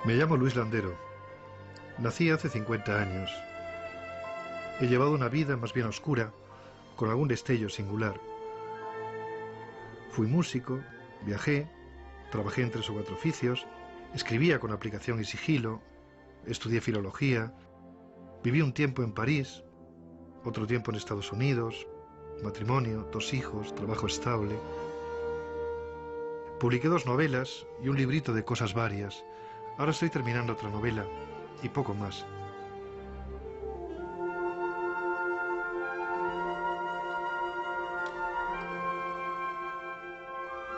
Me llamo Luis Landero. Nací hace 50 años. He llevado una vida más bien oscura, con algún destello singular. Fui músico, viajé, trabajé en 3 o 4 oficios, escribía con aplicación y sigilo, estudié filología, viví un tiempo en París, otro tiempo en Estados Unidos, matrimonio, 2 hijos, trabajo estable. Publiqué 2 novelas y un librito de cosas varias. Ahora estoy terminando otra novela y poco más.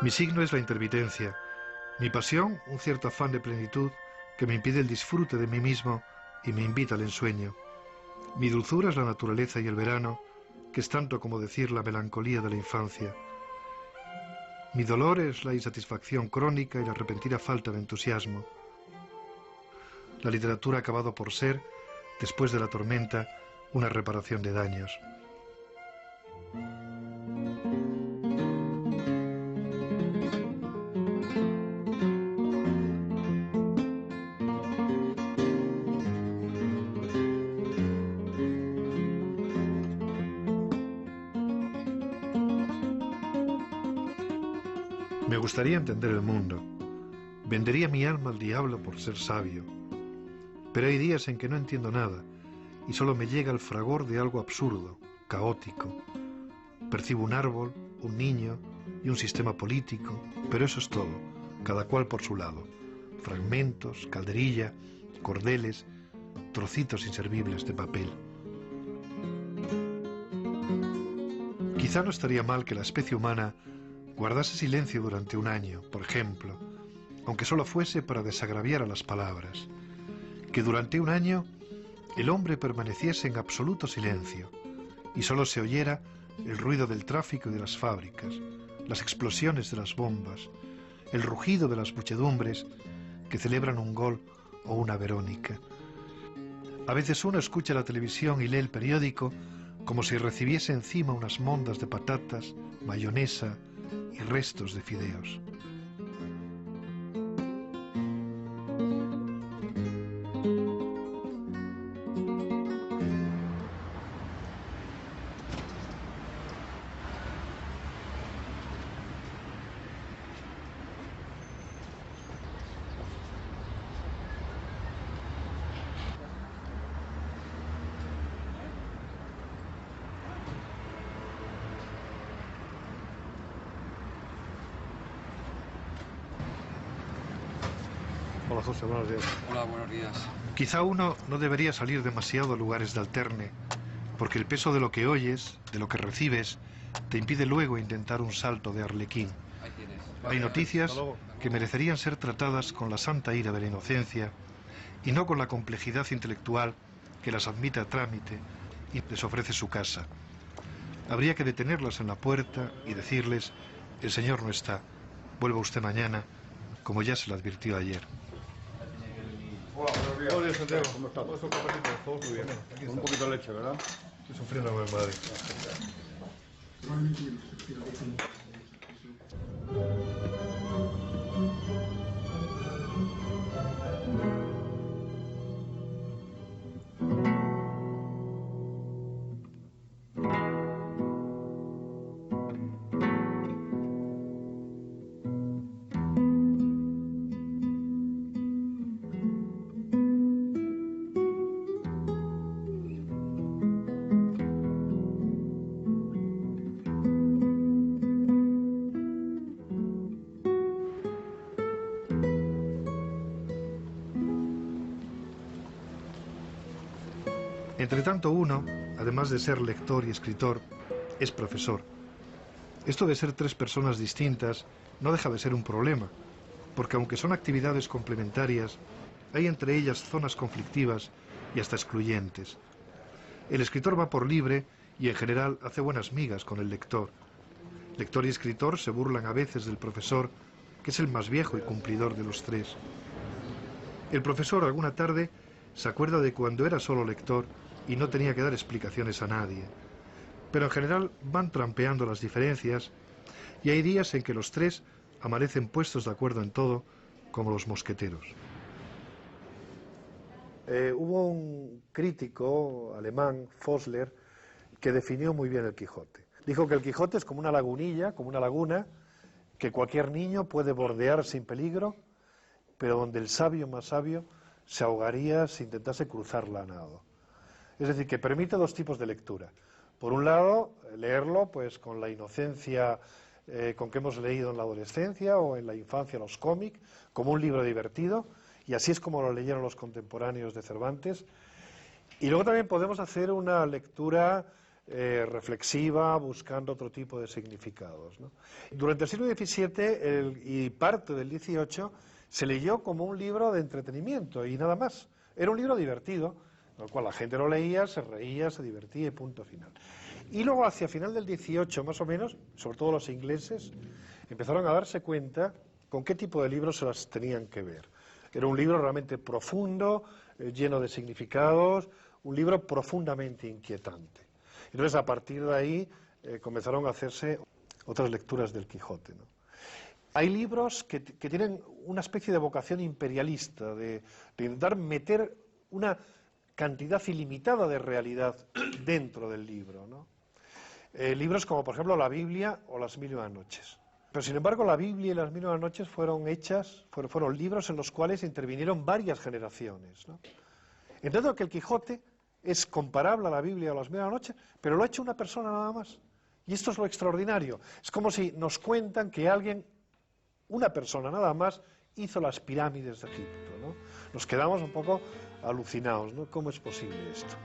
Mi signo es la intermitencia. Mi pasión, un cierto afán de plenitud que me impide el disfrute de mí mismo y me invita al ensueño. Mi dulzura es la naturaleza y el verano, que es tanto como decir la melancolía de la infancia. Mi dolor es la insatisfacción crónica y la repentina falta de entusiasmo. La literatura ha acabado por ser, después de la tormenta, una reparación de daños. Me gustaría entender el mundo. Vendería mi alma al diablo por ser sabio. Pero hay días en que no entiendo nada y solo me llega el fragor de algo absurdo, caótico. Percibo un árbol, un niño y un sistema político, pero eso es todo, cada cual por su lado. Fragmentos, calderilla, cordeles, trocitos inservibles de papel. Quizá no estaría mal que la especie humana guardase silencio durante un año, por ejemplo, aunque solo fuese para desagraviar a las palabras. Que durante un año el hombre permaneciese en absoluto silencio y solo se oyera el ruido del tráfico y de las fábricas, las explosiones de las bombas, el rugido de las muchedumbres que celebran un gol o una Verónica. A veces uno escucha la televisión y lee el periódico como si recibiese encima unas mondas de patatas, mayonesa y restos de fideos. Hola José, buenos días. Hola, buenos días. Quizá uno no debería salir demasiado a lugares de alterne, porque el peso de lo que oyes, de lo que recibes, te impide luego intentar un salto de arlequín. Ahí tienes. Hay noticias que merecerían ser tratadas con la santa ira de la inocencia y no con la complejidad intelectual que las admite a trámite y les ofrece su casa. Habría que detenerlas en la puerta y decirles: el señor no está, vuelva usted mañana, como ya se le advirtió ayer. Hola, buenos días. Hola, Santiago. ¿Cómo estás? Nuestro cafecito, todo muy bien. Con un poquito de leche, ¿verdad? Estoy sufriendo con el Madrid. Entre tanto, uno, además de ser lector y escritor, es profesor. Esto de ser 3 personas distintas no deja de ser un problema, porque aunque son actividades complementarias, hay entre ellas zonas conflictivas y hasta excluyentes. El escritor va por libre y en general hace buenas migas con el lector. Lector y escritor se burlan a veces del profesor, que es el más viejo y cumplidor de los 3. El profesor alguna tarde se acuerda de cuando era solo lector y no tenía que dar explicaciones a nadie. Pero en general van trampeando las diferencias y hay días en que los 3 amanecen puestos de acuerdo en todo, como los mosqueteros. Hubo un crítico alemán, Fosler, que definió muy bien el Quijote. Dijo que el Quijote es como una lagunilla, como una laguna, que cualquier niño puede bordear sin peligro, pero donde el sabio más sabio se ahogaría si intentase cruzarla a nado. Es decir, que permite dos tipos de lectura. Por un lado, leerlo pues con la inocencia con que hemos leído en la adolescencia o en la infancia los cómics, como un libro divertido, y así es como lo leyeron los contemporáneos de Cervantes. Y luego también podemos hacer una lectura reflexiva, buscando otro tipo de significados, ¿no? Durante el siglo XVII y parte del XVIII se leyó como un libro de entretenimiento y nada más. Era un libro divertido, en el cual la gente lo leía, se reía, se divertía y punto final. Y luego hacia final del XVIII más o menos, sobre todo los ingleses, empezaron a darse cuenta con qué tipo de libros se las tenían que ver. Era un libro realmente profundo, lleno de significados, un libro profundamente inquietante. Entonces, a partir de ahí, comenzaron a hacerse otras lecturas del Quijote, ¿no? Hay libros que tienen una especie de vocación imperialista, de intentar meter una cantidad ilimitada de realidad dentro del libro, ¿no? Libros como, por ejemplo, la Biblia o las Mil y una Noches. Pero, sin embargo, la Biblia y las Mil y una Noches fueron libros en los cuales intervinieron varias generaciones, ¿no? Entiendo que el Quijote es comparable a la Biblia o las Mil y una Noches, pero lo ha hecho una persona nada más. Y esto es lo extraordinario. Es como si nos cuentan que una persona nada más, hizo las pirámides de Egipto, ¿no? Nos quedamos un poco alucinados, ¿no? ¿Cómo es posible esto?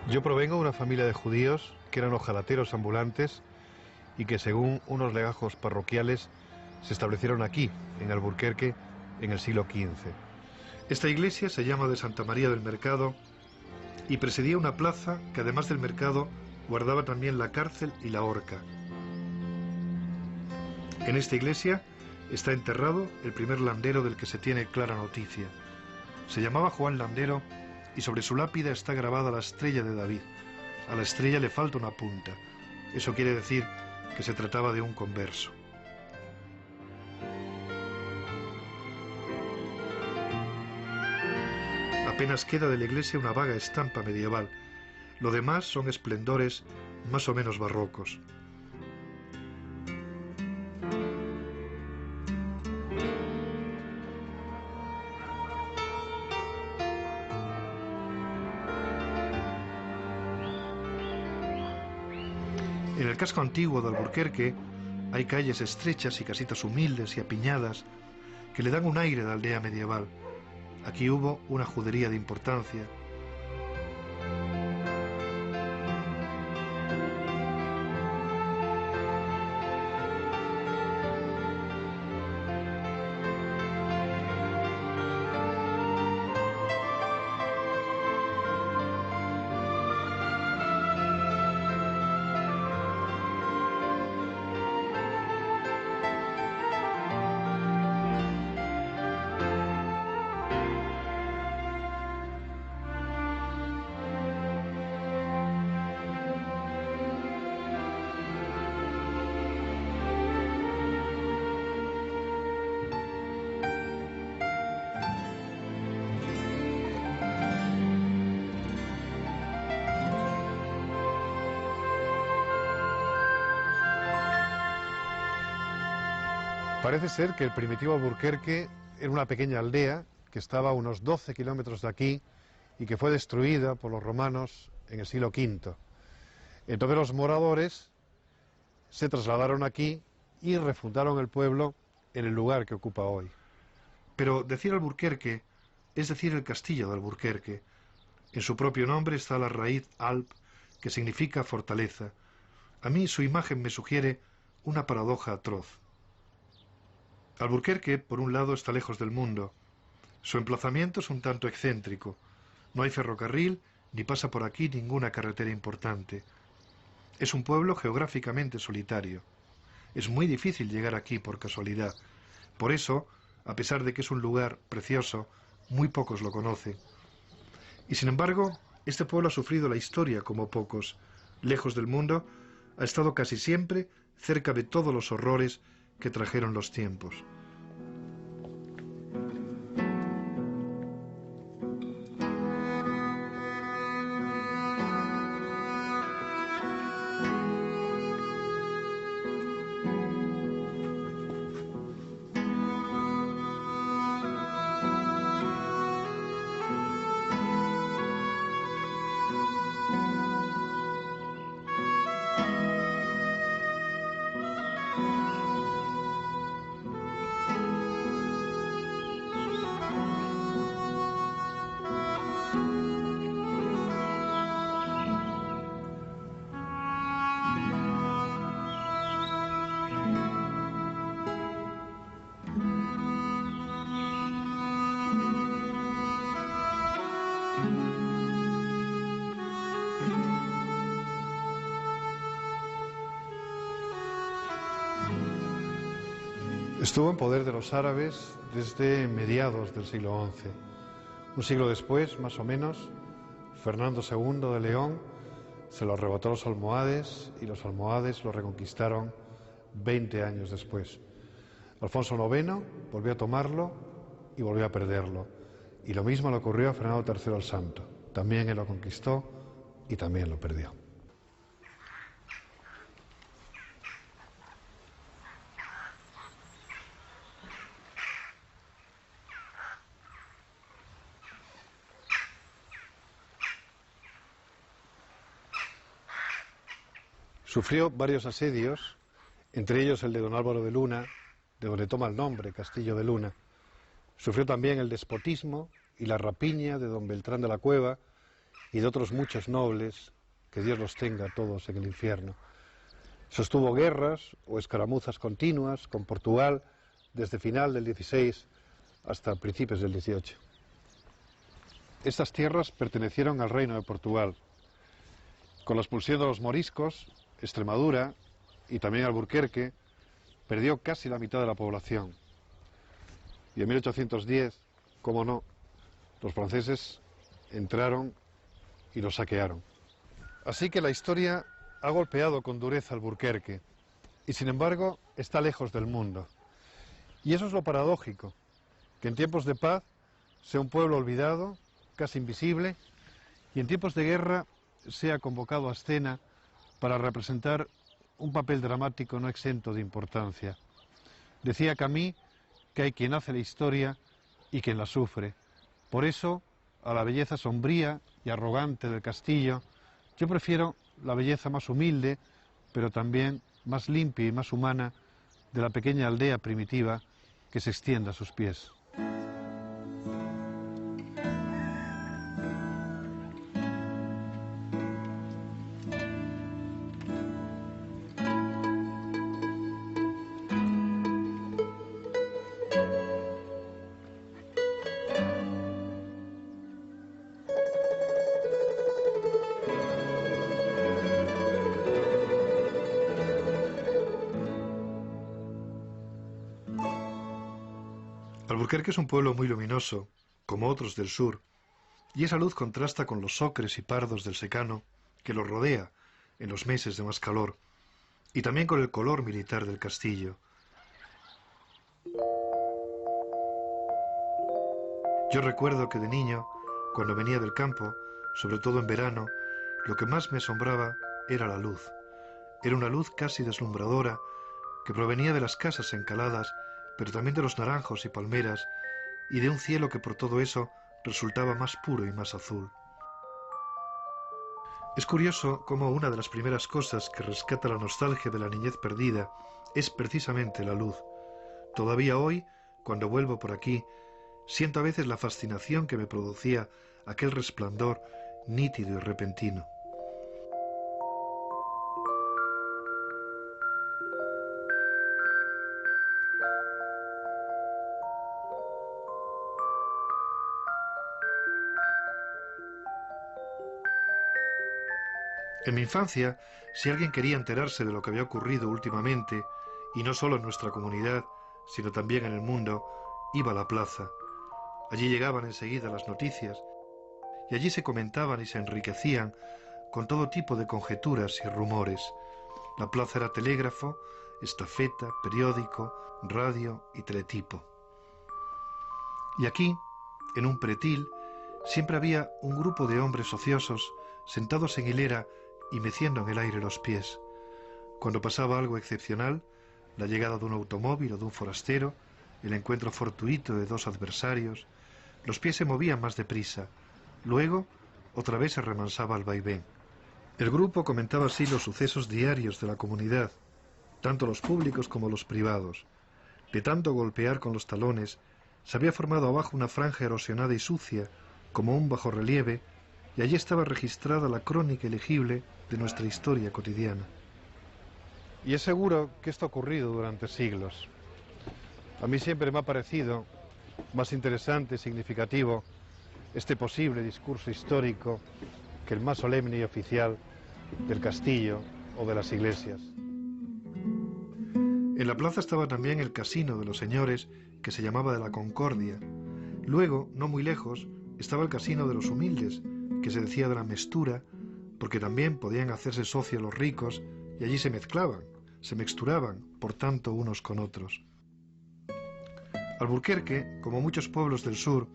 Yo provengo de una familia de judíos que eran ojalateros ambulantes y que, según unos legajos parroquiales, se establecieron aquí, en Alburquerque, en el siglo XV. Esta iglesia se llama de Santa María del Mercado y presidía una plaza que, además del mercado, guardaba también la cárcel y la horca. En esta iglesia está enterrado el primer landero del que se tiene clara noticia. Se llamaba Juan Landero y sobre su lápida está grabada la estrella de David. A la estrella le falta una punta. Eso quiere decir que se trataba de un converso. Apenas queda de la iglesia una vaga estampa medieval. Lo demás son esplendores más o menos barrocos. En el casco antiguo de Alburquerque hay calles estrechas y casitas humildes y apiñadas que le dan un aire de aldea medieval. Aquí hubo una judería de importancia. Parece ser que el primitivo Alburquerque era una pequeña aldea que estaba a unos 12 kilómetros de aquí y que fue destruida por los romanos en el siglo V. Entonces los moradores se trasladaron aquí y refundaron el pueblo en el lugar que ocupa hoy. Pero decir Alburquerque es decir el castillo de Alburquerque. En su propio nombre está la raíz alb, que significa fortaleza. A mí su imagen me sugiere una paradoja atroz. Alburquerque, por un lado, está lejos del mundo. Su emplazamiento es un tanto excéntrico. No hay ferrocarril, ni pasa por aquí ninguna carretera importante. Es un pueblo geográficamente solitario. Es muy difícil llegar aquí por casualidad. Por eso, a pesar de que es un lugar precioso, muy pocos lo conocen. Y sin embargo, este pueblo ha sufrido la historia como pocos. Lejos del mundo, ha estado casi siempre cerca de todos los horrores que trajeron los tiempos. Estuvo en poder de los árabes desde mediados del siglo XI. Un siglo después, más o menos, Fernando II de León se lo arrebató a los almohades y los almohades lo reconquistaron 20 años después. Alfonso IX volvió a tomarlo y volvió a perderlo. Y lo mismo le ocurrió a Fernando III el Santo. También él lo conquistó y también lo perdió. Sufrió varios asedios, entre ellos el de don Álvaro de Luna, de donde toma el nombre, Castillo de Luna. Sufrió también el despotismo y la rapiña de don Beltrán de la Cueva y de otros muchos nobles, que Dios los tenga todos en el infierno. Sostuvo guerras o escaramuzas continuas con Portugal desde final del XVI hasta principios del XVIII. Estas tierras pertenecieron al reino de Portugal. Con la expulsión de los moriscos, Extremadura y también Alburquerque perdió casi la mitad de la población. Y en 1810, cómo no, los franceses entraron y lo saquearon. Así que la historia ha golpeado con dureza Alburquerque y sin embargo está lejos del mundo. Y eso es lo paradójico, que en tiempos de paz sea un pueblo olvidado, casi invisible, y en tiempos de guerra sea convocado a escena para representar un papel dramático no exento de importancia. Decía Camus que hay quien hace la historia y quien la sufre. Por eso, a la belleza sombría y arrogante del castillo, yo prefiero la belleza más humilde, pero también más limpia y más humana de la pequeña aldea primitiva que se extiende a sus pies. Alburquerque es un pueblo muy luminoso, como otros del sur, y esa luz contrasta con los ocres y pardos del secano que lo rodea en los meses de más calor, y también con el color militar del castillo. Yo recuerdo que de niño, cuando venía del campo, sobre todo en verano, lo que más me asombraba era la luz. Era una luz casi deslumbradora que provenía de las casas encaladas, pero también de los naranjos y palmeras, y de un cielo que por todo eso resultaba más puro y más azul. Es curioso cómo una de las primeras cosas que rescata la nostalgia de la niñez perdida es precisamente la luz. Todavía hoy, cuando vuelvo por aquí, siento a veces la fascinación que me producía aquel resplandor nítido y repentino. En mi infancia, si alguien quería enterarse de lo que había ocurrido últimamente, y no solo en nuestra comunidad, sino también en el mundo, iba a la plaza. Allí llegaban enseguida las noticias, y allí se comentaban y se enriquecían con todo tipo de conjeturas y rumores. La plaza era telégrafo, estafeta, periódico, radio y teletipo. Y aquí, en un pretil, siempre había un grupo de hombres ociosos sentados en hilera y meciendo en el aire los pies. Cuando pasaba algo excepcional, la llegada de un automóvil o de un forastero, el encuentro fortuito de dos adversarios, los pies se movían más deprisa. Luego, otra vez se remansaba al vaivén. El grupo comentaba así los sucesos diarios de la comunidad, tanto los públicos como los privados. De tanto golpear con los talones, se había formado abajo una franja erosionada y sucia, como un bajorrelieve, y allí estaba registrada la crónica ilegible de nuestra historia cotidiana. Y es seguro que esto ha ocurrido durante siglos. A mí siempre me ha parecido más interesante y significativo este posible discurso histórico que el más solemne y oficial del castillo o de las iglesias. En la plaza estaba también el casino de los señores, que se llamaba de la Concordia. Luego, no muy lejos, estaba el casino de los humildes, que se decía de la Mestura, porque también podían hacerse socios los ricos, y allí se mezclaban, se mixturaban, por tanto, unos con otros. Alburquerque, como muchos pueblos del sur,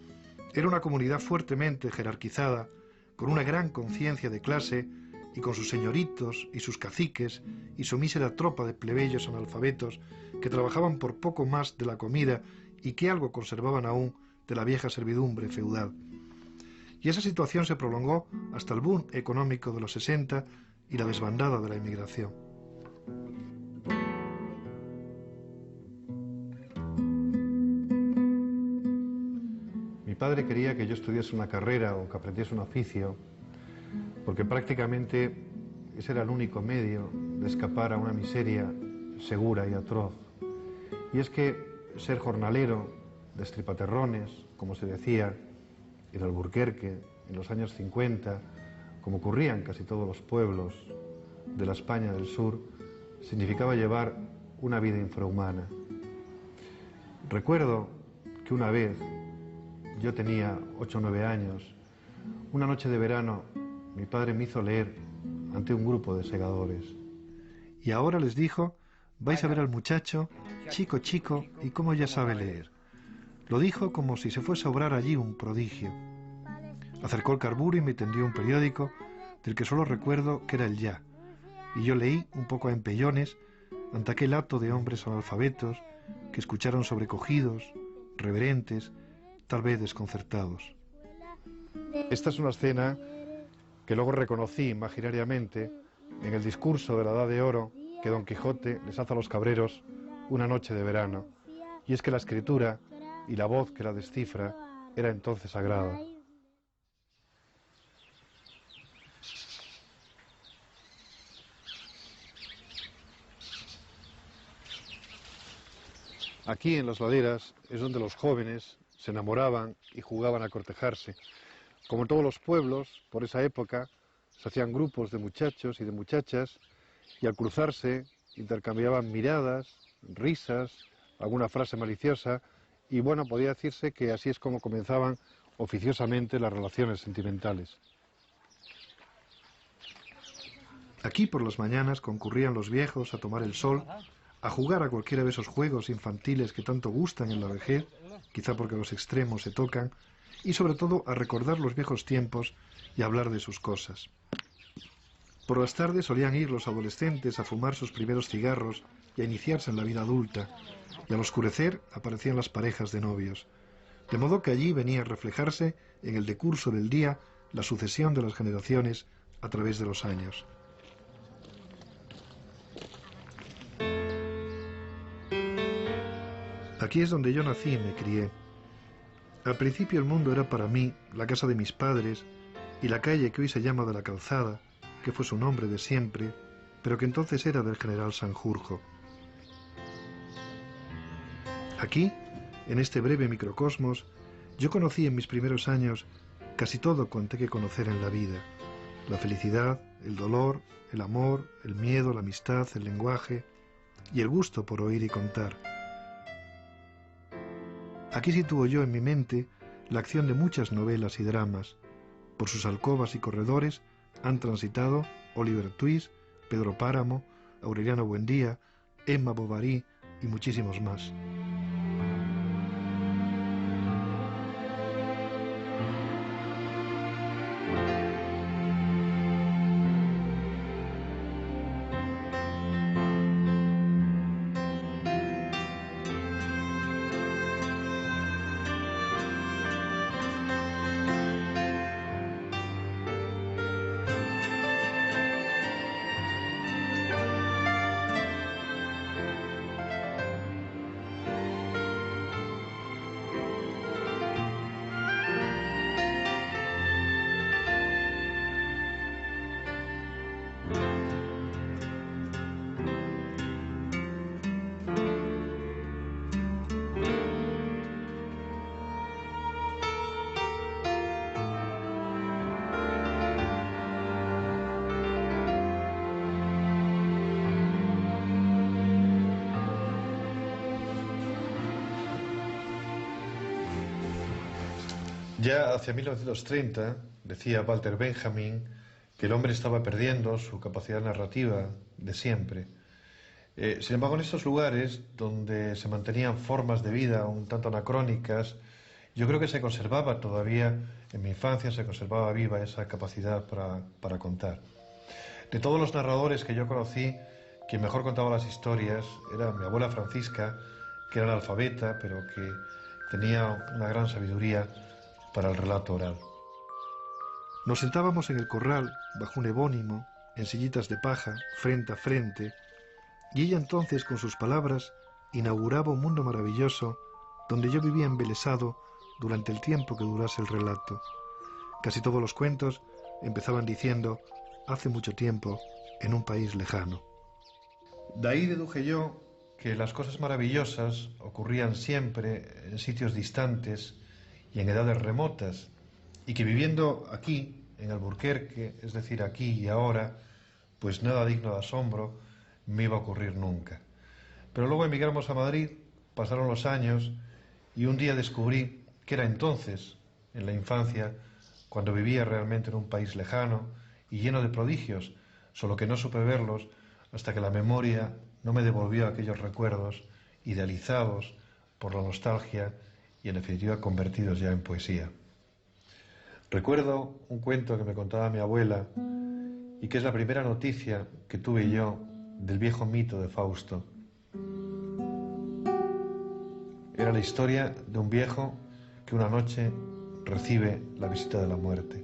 era una comunidad fuertemente jerarquizada, con una gran conciencia de clase y con sus señoritos y sus caciques y su mísera tropa de plebeyos analfabetos que trabajaban por poco más de la comida y que algo conservaban aún de la vieja servidumbre feudal. Y esa situación se prolongó hasta el boom económico de los 60 y la desbandada de la inmigración. Mi padre quería que yo estudiase una carrera o que aprendiese un oficio, porque prácticamente ese era el único medio de escapar a una miseria segura y atroz. Y es que ser jornalero, destripaterrones, como se decía, en Alburquerque, en los años 50, como ocurría en casi todos los pueblos de la España del sur, significaba llevar una vida infrahumana. Recuerdo que una vez, yo tenía 8 o 9 años, una noche de verano, mi padre me hizo leer ante un grupo de segadores. Y ahora les dijo, vais a ver al muchacho, chico, chico, y cómo ya sabe leer. Lo dijo como si se fuese a obrar allí un prodigio. Acercó el carburo y me tendió un periódico del que solo recuerdo que era el Ya. Y yo leí, un poco a empellones, ante aquel hato de hombres analfabetos que escucharon sobrecogidos, reverentes, tal vez desconcertados. Esta es una escena que luego reconocí imaginariamente en el discurso de la Edad de Oro que Don Quijote les hace a los cabreros una noche de verano. Y es que la escritura y la voz que la descifra era entonces sagrada. Aquí en las laderas es donde los jóvenes se enamoraban y jugaban a cortejarse. Como en todos los pueblos, por esa época, se hacían grupos de muchachos y de muchachas y al cruzarse intercambiaban miradas, risas, alguna frase maliciosa y bueno, podía decirse que así es como comenzaban oficiosamente las relaciones sentimentales. Aquí por las mañanas concurrían los viejos a tomar el sol, a jugar a cualquiera de esos juegos infantiles que tanto gustan en la vejez, quizá porque los extremos se tocan, y sobre todo a recordar los viejos tiempos y a hablar de sus cosas. Por las tardes solían ir los adolescentes a fumar sus primeros cigarros y a iniciarse en la vida adulta, y al oscurecer aparecían las parejas de novios, de modo que allí venía a reflejarse en el decurso del día la sucesión de las generaciones a través de los años. Aquí es donde yo nací y me crié. Al principio el mundo era para mí la casa de mis padres y la calle que hoy se llama de la Calzada, que fue su nombre de siempre, pero que entonces era del general Sanjurjo. Aquí, en este breve microcosmos, yo conocí en mis primeros años casi todo cuanto hay que conocer en la vida. la felicidad, el dolor, el amor, el miedo, la amistad, el lenguaje y el gusto por oír y contar. Aquí sitúo yo en mi mente la acción de muchas novelas y dramas. Por sus alcobas y corredores han transitado Oliver Twist, Pedro Páramo, Aureliano Buendía, Emma Bovary y muchísimos más. Ya hacia 1930 decía Walter Benjamin que el hombre estaba perdiendo su capacidad narrativa de siempre. Sin embargo, en estos lugares donde se mantenían formas de vida un tanto anacrónicas, yo creo que se conservaba todavía, en mi infancia se conservaba viva esa capacidad para contar. De todos los narradores que yo conocí, quien mejor contaba las historias era mi abuela Francisca, que era analfabeta, pero que tenía una gran sabiduría para el relato oral. Nos sentábamos en el corral, bajo un ebónimo, en sillitas de paja, frente a frente, y ella entonces, con sus palabras, inauguraba un mundo maravilloso donde yo vivía embelesado durante el tiempo que durase el relato. Casi todos los cuentos empezaban diciendo «hace mucho tiempo, en un país lejano». De ahí deduje yo que las cosas maravillosas ocurrían siempre en sitios distantes y en edades remotas, y que viviendo aquí, en Alburquerque, es decir, aquí y ahora, pues nada digno de asombro me iba a ocurrir nunca. Pero luego emigramos a Madrid, pasaron los años, y un día descubrí que era entonces, en la infancia, cuando vivía realmente en un país lejano y lleno de prodigios, solo que no supe verlos hasta que la memoria no me devolvió aquellos recuerdos idealizados por la nostalgia y en definitiva convertidos ya en poesía. Recuerdo un cuento que me contaba mi abuela y que es la primera noticia que tuve yo del viejo mito de Fausto. Era la historia de un viejo que una noche recibe la visita de la muerte.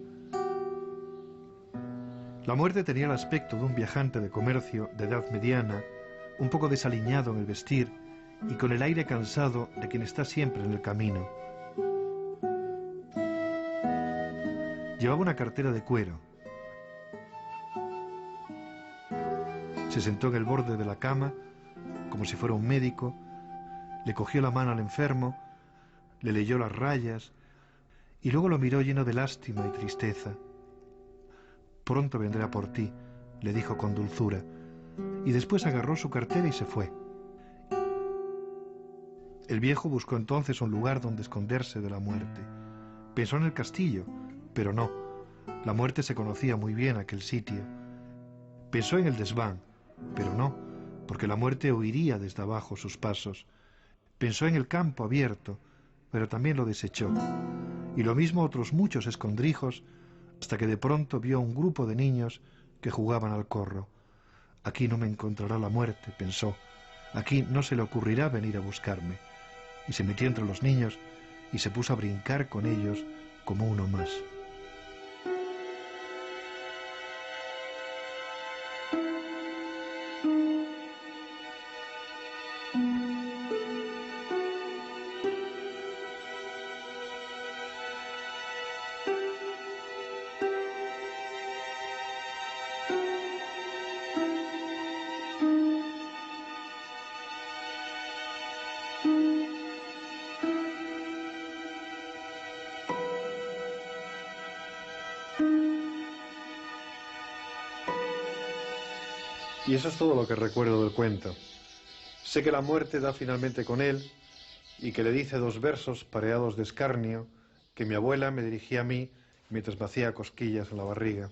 La muerte tenía el aspecto de un viajante de comercio de edad mediana, un poco desaliñado en el vestir y con el aire cansado de quien está siempre en el camino. Llevaba una cartera de cuero. Se sentó en el borde de la cama, como si fuera un médico, le cogió la mano al enfermo, le leyó las rayas y luego lo miró lleno de lástima y tristeza. «Pronto vendré a por ti», le dijo con dulzura, y después agarró su cartera y se fue. El viejo buscó entonces un lugar donde esconderse de la muerte. Pensó en el castillo, pero no. La muerte se conocía muy bien aquel sitio. Pensó en el desván, pero no, porque la muerte oiría desde abajo sus pasos. Pensó en el campo abierto, pero también lo desechó. Y lo mismo otros muchos escondrijos, hasta que de pronto vio un grupo de niños que jugaban al corro. «Aquí no me encontrará la muerte», pensó. «Aquí no se le ocurrirá venir a buscarme». Y se metió entre los niños y se puso a brincar con ellos como uno más. Y eso es todo lo que recuerdo del cuento. Sé que la muerte da finalmente con él y que le dice 2 versos pareados de escarnio que mi abuela me dirigía a mí mientras me hacía cosquillas en la barriga.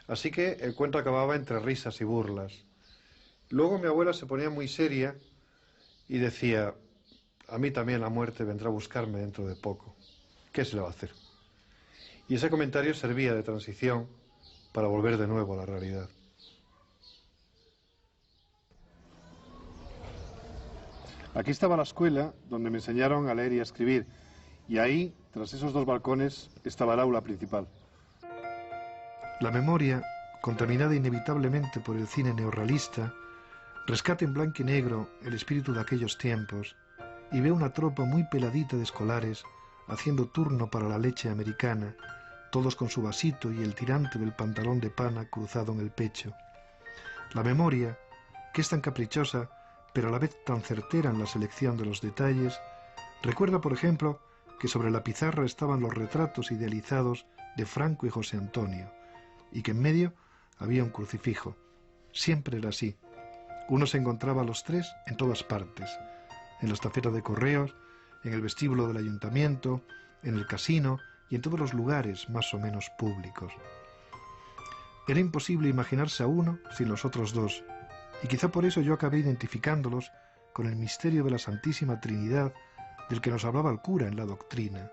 Así que el cuento acababa entre risas y burlas. Luego mi abuela se ponía muy seria y decía: a mí también la muerte vendrá a buscarme dentro de poco. ¿Qué se le va a hacer? Y ese comentario servía de transición para volver de nuevo a la realidad. Aquí estaba la escuela donde me enseñaron a leer y a escribir. Y ahí, tras esos 2 balcones, estaba el aula principal. La memoria, contaminada inevitablemente por el cine neorrealista, rescata en blanco y negro el espíritu de aquellos tiempos y ve una tropa muy peladita de escolares haciendo turno para la leche americana, todos con su vasito y el tirante del pantalón de pana cruzado en el pecho. La memoria, que es tan caprichosa, pero a la vez tan certera en la selección de los detalles, recuerda, por ejemplo, que sobre la pizarra estaban los retratos idealizados de Franco y José Antonio, y que en medio había un crucifijo. Siempre era así. Uno se encontraba a los 3 en todas partes, en la estafeta de correos, en el vestíbulo del ayuntamiento, en el casino y en todos los lugares más o menos públicos. Era imposible imaginarse a uno sin los otros 2, y quizá por eso yo acabé identificándolos con el misterio de la Santísima Trinidad del que nos hablaba el cura en la doctrina.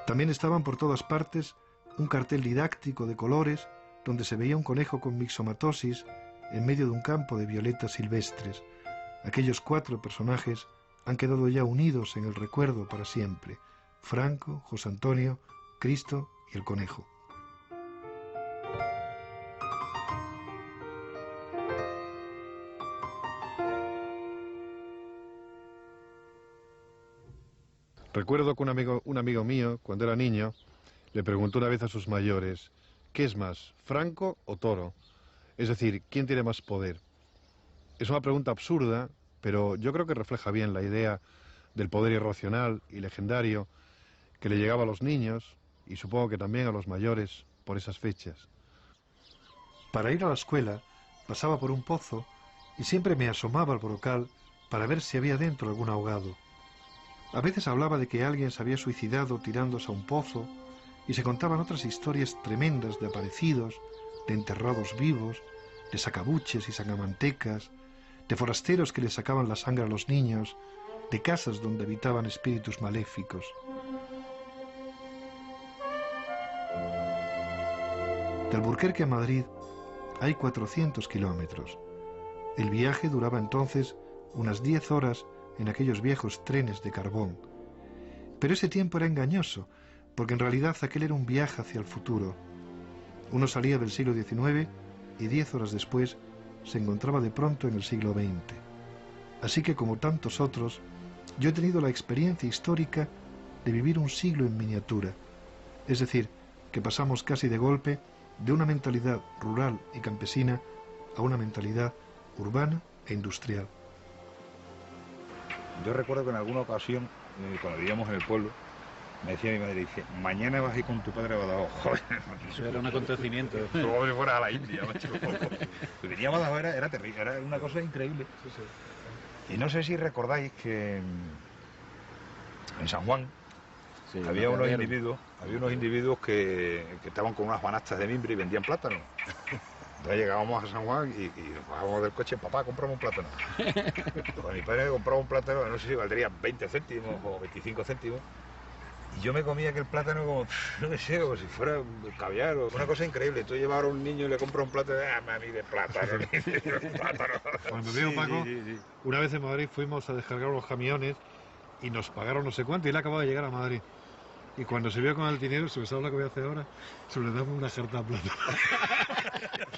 También estaban por todas partes un cartel didáctico de colores donde se veía un conejo con mixomatosis en medio de un campo de violetas silvestres. Aquellos 4 personajes han quedado ya unidos en el recuerdo para siempre: Franco, José Antonio, Cristo y el conejo. Recuerdo que un amigo mío, cuando era niño, le preguntó una vez a sus mayores: ¿qué es más, Franco o Toro? Es decir, ¿quién tiene más poder? Es una pregunta absurda, pero yo creo que refleja bien la idea del poder irracional y legendario que le llegaba a los niños, y supongo que también a los mayores, por esas fechas. Para ir a la escuela pasaba por un pozo y siempre me asomaba al brocal para ver si había dentro algún ahogado. A veces hablaba de que alguien se había suicidado tirándose a un pozo y se contaban otras historias tremendas de aparecidos, de enterrados vivos, de sacabuches y sacamantecas, de forasteros que le sacaban la sangre a los niños, de casas donde habitaban espíritus maléficos. De Alburquerque a Madrid hay 400 kilómetros. El viaje duraba entonces unas 10 horas en aquellos viejos trenes de carbón. Pero ese tiempo era engañoso, porque en realidad aquel era un viaje hacia el futuro. Uno salía del siglo XIX y 10 horas después se encontraba de pronto en el siglo XX. Así que, como tantos otros, yo he tenido la experiencia histórica de vivir un siglo en miniatura. Es decir, que pasamos casi de golpe de una mentalidad rural y campesina a una mentalidad urbana e industrial. Yo recuerdo que en alguna ocasión, cuando vivíamos en el pueblo, me decía mi madre, dice, mañana vas a ir con tu padre a Badajoz. Joder, eso era un acontecimiento. Como si fuera a la India, macho. Venía a Badajoz, era terrible, era una cosa increíble. Sí, sí. Y no sé si recordáis que en San Juan Sí, había unos individuos que estaban con unas banastas de mimbre y vendían plátanos. Entonces llegábamos a San Juan y nos bajábamos del coche: papá, compramos un plátano. Pues mi padre compraba un plátano, no sé si valdría 20 céntimos o 25 céntimos. Y yo me comía aquel plátano como, no me sé, como si fuera caviar o una cosa increíble. Entonces llevar a un niño y le compra un plátano, mami, de plátano, plátano. Cuando me dijo Paco, sí. una vez en Madrid fuimos a descargar los camiones y nos pagaron no sé cuánto y él acababa de llegar a Madrid. Y cuando se vio con el dinero, se sabe lo que voy a hacer ahora, se le daba una jarta de plátano.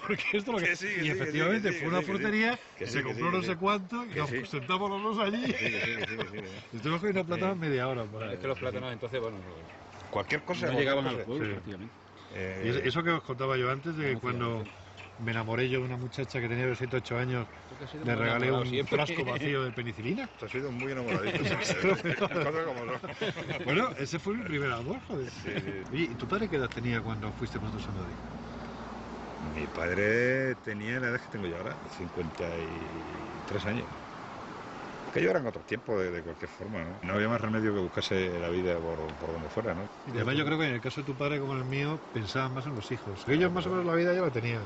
Porque esto lo que... Y efectivamente fue una frutería, se compró no sé cuánto y nos sentamos los dos allí. Estuvimos cogiendo plátanos media hora. Es que los plátanos entonces, bueno, Cualquier cosa. no llegaban al cosa. pueblo Sí. prácticamente. Y eso que os contaba yo antes, de que cuando me enamoré yo de una muchacha que tenía 7 8 años, le regalé un frasco vacío de penicilina. Tú has sido muy enamoradito. Bueno, ese fue mi primer amor, joder. Sí. Oye, ¿y tu padre qué edad tenía cuando fuiste vosotros a Madrid? Mi padre tenía la edad que tengo yo ahora, 53 años. Aquellos eran otros tiempos de cualquier forma, ¿no? No había más remedio que buscarse la vida por donde fuera, ¿no? Y además yo creo que en el caso de tu padre como en el mío pensaban más en los hijos. Ellos más o menos la vida ya la tenían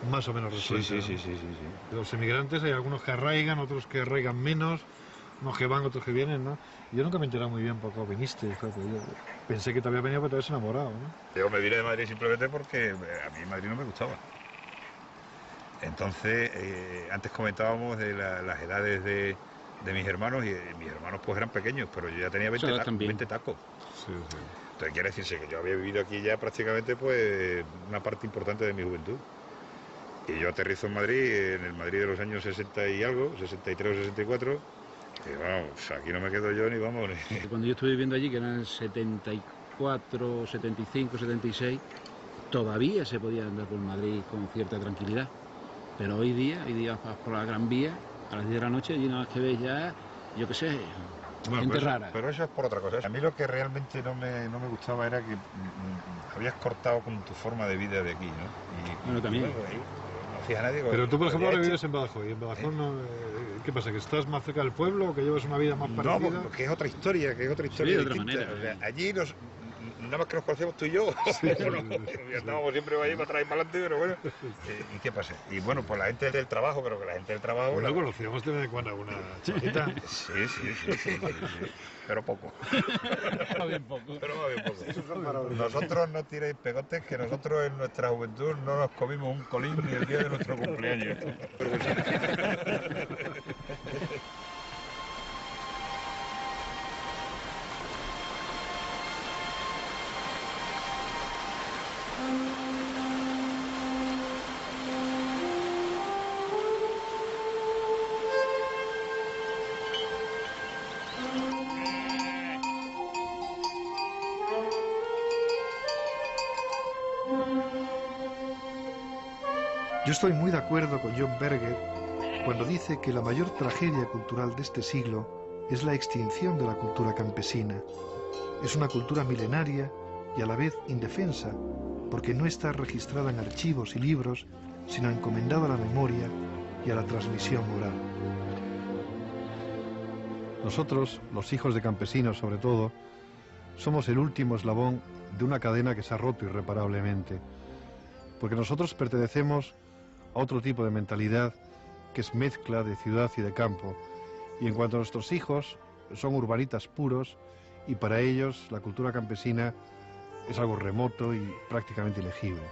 más o menos Sí, resuelta. sí, ¿no? sí, sí, sí, sí. Los emigrantes hay algunos que arraigan, otros que arraigan menos, unos que van, otros que vienen, ¿no? Yo nunca me he enterado muy bien por qué viniste, fíjate, yo pensé que te había venido porque te habías enamorado, ¿no? Yo me vine de Madrid simplemente porque a mí Madrid no me gustaba. Entonces, antes comentábamos de las edades de mis hermanos, y mis hermanos pues eran pequeños, pero yo ya tenía 20 tacos. Sí, sí. Entonces quiere decirse que yo había vivido aquí ya prácticamente pues una parte importante de mi juventud. Y yo aterrizo en Madrid, en el Madrid de los años 60 y algo, 63 o 64, y vamos, aquí no me quedo yo ni vamos. Cuando yo estuve viviendo allí, que eran el 74, 75, 76, todavía se podía andar por Madrid con cierta tranquilidad. Pero hoy día vas por la Gran Vía a las 10 de la noche y nada más que ves ya, yo qué sé, gente rara. Pero eso es por otra cosa. A mí lo que realmente no me gustaba era que habías cortado con tu forma de vida de aquí, ¿no? Bueno, también. No fija nadie. Pero tú, por ejemplo, ahora hecho, vives en Badajoz, y en Badajoz no, ¿qué pasa? ¿Que estás más cerca del pueblo o que llevas una vida más parecida? No, que es otra historia, Sí, de otra distinta. manera. O sea, allí nada más que nos conocemos tú y yo. Sí, Y andábamos siempre ahí para atrás y para adelante, pero bueno. ¿Y qué pasa? Y bueno, pues la gente del trabajo, pero que la gente del trabajo... Bueno, conocíamos de vez en cuando alguna chiquita. Sí. Pero poco. Va bien poco. Pero va bien poco. Nosotros no tiréis pegotes, que nosotros en nuestra juventud no nos comimos un colín ni el día de nuestro cumpleaños. Yo estoy muy de acuerdo con John Berger cuando dice que la mayor tragedia cultural de este siglo es la extinción de la cultura campesina. Es una cultura milenaria y a la vez indefensa, porque no está registrada en archivos y libros, sino encomendada a la memoria y a la transmisión oral. Nosotros, los hijos de campesinos sobre todo, somos el último eslabón de una cadena que se ha roto irreparablemente, porque nosotros pertenecemos a otro tipo de mentalidad que es mezcla de ciudad y de campo, y en cuanto a nuestros hijos, son urbanitas puros, y para ellos la cultura campesina es algo remoto y prácticamente ilegible.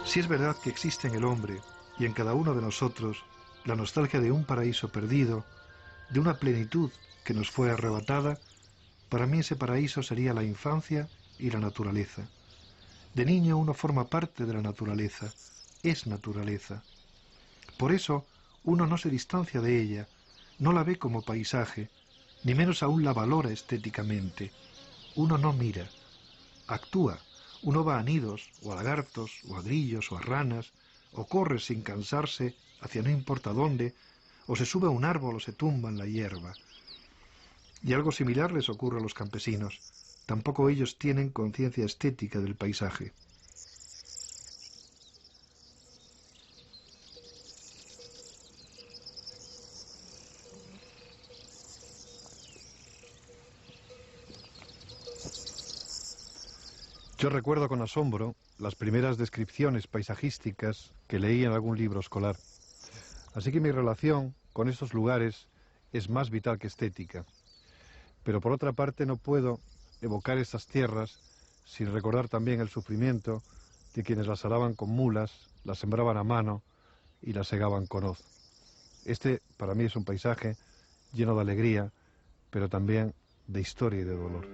Si es verdad que existe en el hombre y en cada uno de nosotros la nostalgia de un paraíso perdido, de una plenitud que nos fue arrebatada, para mí ese paraíso sería la infancia y la naturaleza. De niño uno forma parte de la naturaleza, es naturaleza. Por eso uno no se distancia de ella, no la ve como paisaje, ni menos aún la valora estéticamente. Uno no mira, actúa. Uno va a nidos, o a lagartos, o a grillos, o a ranas, o corre sin cansarse hacia no importa dónde, o se sube a un árbol o se tumba en la hierba. Y algo similar les ocurre a los campesinos. Tampoco ellos tienen conciencia estética del paisaje. Yo recuerdo con asombro las primeras descripciones paisajísticas que leí en algún libro escolar. Así que mi relación con estos lugares es más vital que estética. Pero por otra parte no puedo evocar estas tierras sin recordar también el sufrimiento de quienes las araban con mulas, las sembraban a mano y las segaban con hoz. Este para mí es un paisaje lleno de alegría, pero también de historia y de dolor.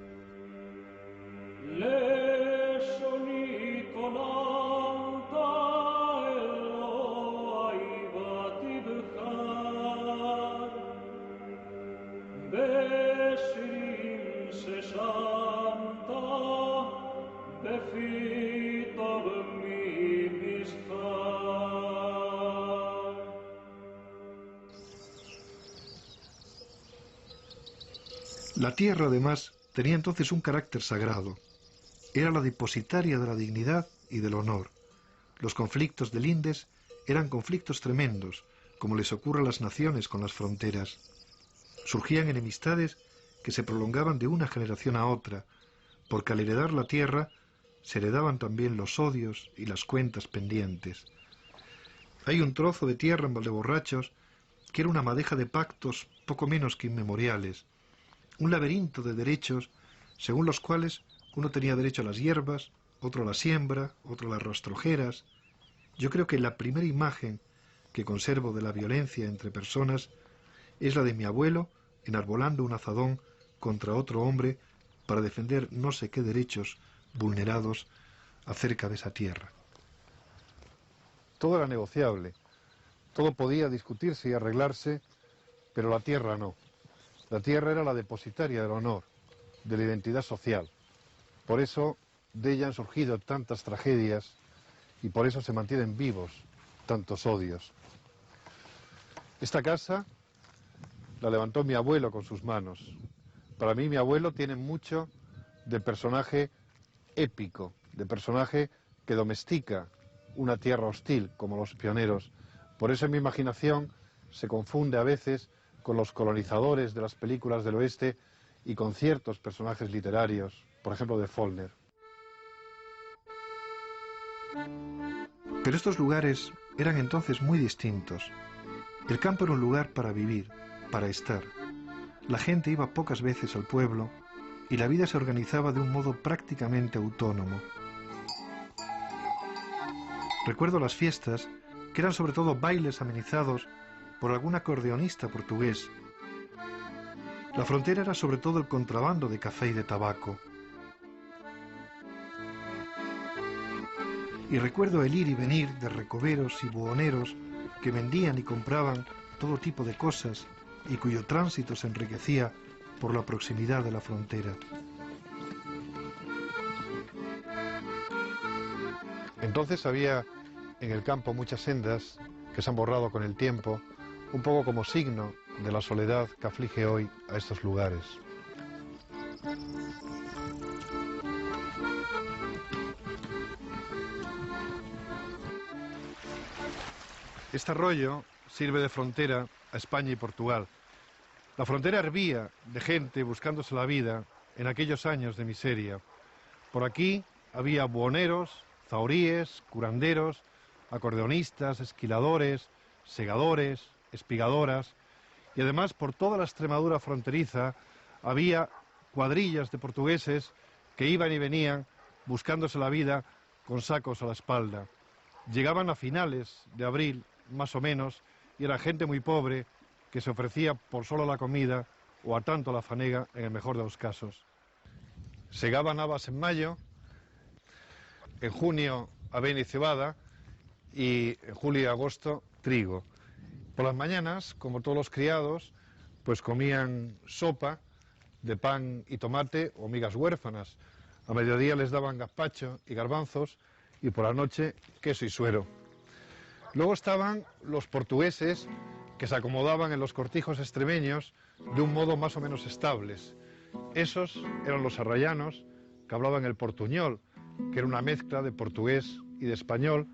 La tierra, además, tenía entonces un carácter sagrado. Era la depositaria de la dignidad y del honor. Los conflictos de lindes eran conflictos tremendos, como les ocurre a las naciones con las fronteras. Surgían enemistades que se prolongaban de una generación a otra, porque al heredar la tierra se heredaban también los odios y las cuentas pendientes. Hay un trozo de tierra en Valdeborrachos que era una madeja de pactos poco menos que inmemoriales, un laberinto de derechos según los cuales uno tenía derecho a las hierbas, otro a la siembra, otro a las rastrojeras. Yo creo que la primera imagen que conservo de la violencia entre personas es la de mi abuelo enarbolando un azadón contra otro hombre para defender no sé qué derechos vulnerados acerca de esa tierra. Todo era negociable, todo podía discutirse y arreglarse, pero la tierra no. La tierra era la depositaria del honor, de la identidad social. Por eso de ella han surgido tantas tragedias y por eso se mantienen vivos tantos odios. Esta casa la levantó mi abuelo con sus manos. Para mí mi abuelo tiene mucho de personaje épico, de personaje que domestica una tierra hostil como los pioneros. Por eso en mi imaginación se confunde a veces con los colonizadores de las películas del oeste y con ciertos personajes literarios, por ejemplo de Faulkner. Pero estos lugares eran entonces muy distintos. El campo era un lugar para vivir, para estar. La gente iba pocas veces al pueblo y la vida se organizaba de un modo prácticamente autónomo. Recuerdo las fiestas, que eran sobre todo bailes amenizados por algún acordeonista portugués. La frontera era sobre todo el contrabando de café y de tabaco. Y recuerdo el ir y venir de recoveros y buhoneros que vendían y compraban todo tipo de cosas y cuyo tránsito se enriquecía por la proximidad de la frontera. Entonces había en el campo muchas sendas que se han borrado con el tiempo, un poco como signo de la soledad que aflige hoy a estos lugares. Este arroyo sirve de frontera a España y Portugal. La frontera hervía de gente buscándose la vida en aquellos años de miseria. Por aquí había buhoneros, zahoríes, curanderos, acordeonistas, esquiladores, segadores, espigadoras, y además por toda la Extremadura fronteriza había cuadrillas de portugueses que iban y venían buscándose la vida con sacos a la espalda. Llegaban a finales de abril, más o menos, y era gente muy pobre que se ofrecía por solo la comida o a tanto la fanega en el mejor de los casos. Segaban habas en mayo, en junio avena y cebada y en julio y agosto trigo. Por las mañanas, como todos los criados, pues comían sopa de pan y tomate o migas huérfanas. A mediodía les daban gazpacho y garbanzos y por la noche queso y suero. Luego estaban los portugueses que se acomodaban en los cortijos extremeños de un modo más o menos estables. Esos eran los arrayanos que hablaban el portuñol, que era una mezcla de portugués y de español,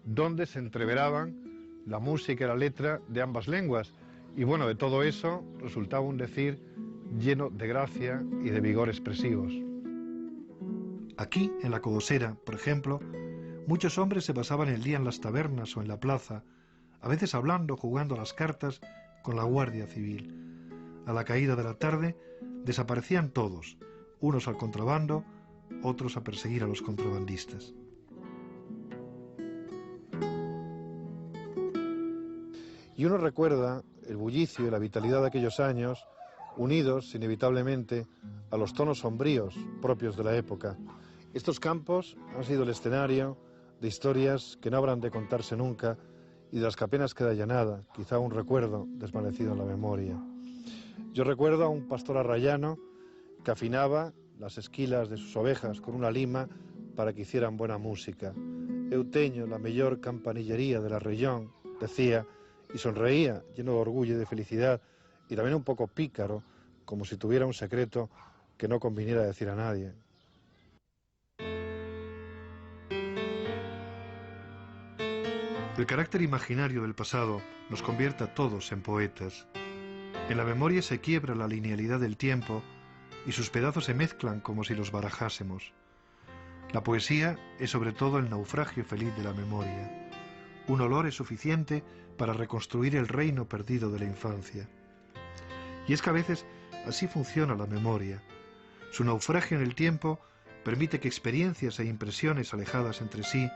donde se entreveraban la música y la letra de ambas lenguas. Y bueno, de todo eso resultaba un decir lleno de gracia y de vigor expresivos. Aquí, en la Codosera, por ejemplo, muchos hombres se pasaban el día en las tabernas o en la plaza, a veces hablando, jugando a las cartas con la Guardia Civil. A la caída de la tarde desaparecían todos, unos al contrabando, otros a perseguir a los contrabandistas. Y uno recuerda el bullicio y la vitalidad de aquellos años, unidos inevitablemente a los tonos sombríos propios de la época. Estos campos han sido el escenario de historias que no habrán de contarse nunca y de las que apenas queda ya nada, quizá un recuerdo desvanecido en la memoria. Yo recuerdo a un pastor arrayano que afinaba las esquilas de sus ovejas con una lima para que hicieran buena música. Eu teño la mellor campanillería de la región, decía, y sonreía, lleno de orgullo y de felicidad, y también un poco pícaro, como si tuviera un secreto que no conviniera decir a nadie. El carácter imaginario del pasado nos convierte a todos en poetas. En la memoria se quiebra la linealidad del tiempo y sus pedazos se mezclan como si los barajásemos. La poesía es sobre todo el naufragio feliz de la memoria. Un olor es suficiente para reconstruir el reino perdido de la infancia. Y es que a veces así funciona la memoria. Su naufragio en el tiempo permite que experiencias e impresiones alejadas entre sí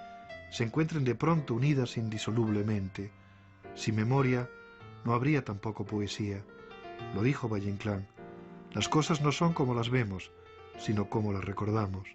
se encuentren de pronto unidas indisolublemente. Sin memoria no habría tampoco poesía. Lo dijo Valle Inclán. Las cosas no son como las vemos, sino como las recordamos.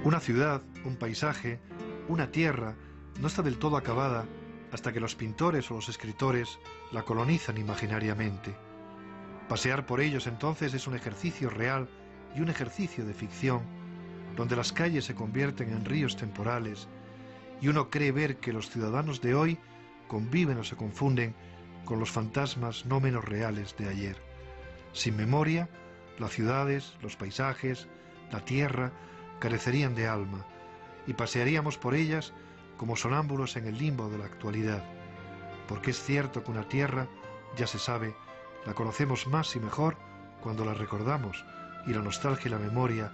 Una ciudad, un paisaje, una tierra no está del todo acabada hasta que los pintores o los escritores la colonizan imaginariamente. Pasear por ellos entonces es un ejercicio real y un ejercicio de ficción, donde las calles se convierten en ríos temporales y uno cree ver que los ciudadanos de hoy conviven o se confunden con los fantasmas no menos reales de ayer. Sin memoria, las ciudades, los paisajes, la tierra carecerían de alma y pasearíamos por ellas como sonámbulos en el limbo de la actualidad, porque es cierto que una tierra, ya se sabe, la conocemos más y mejor cuando la recordamos y la nostalgia y la memoria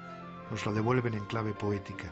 nos la devuelven en clave poética.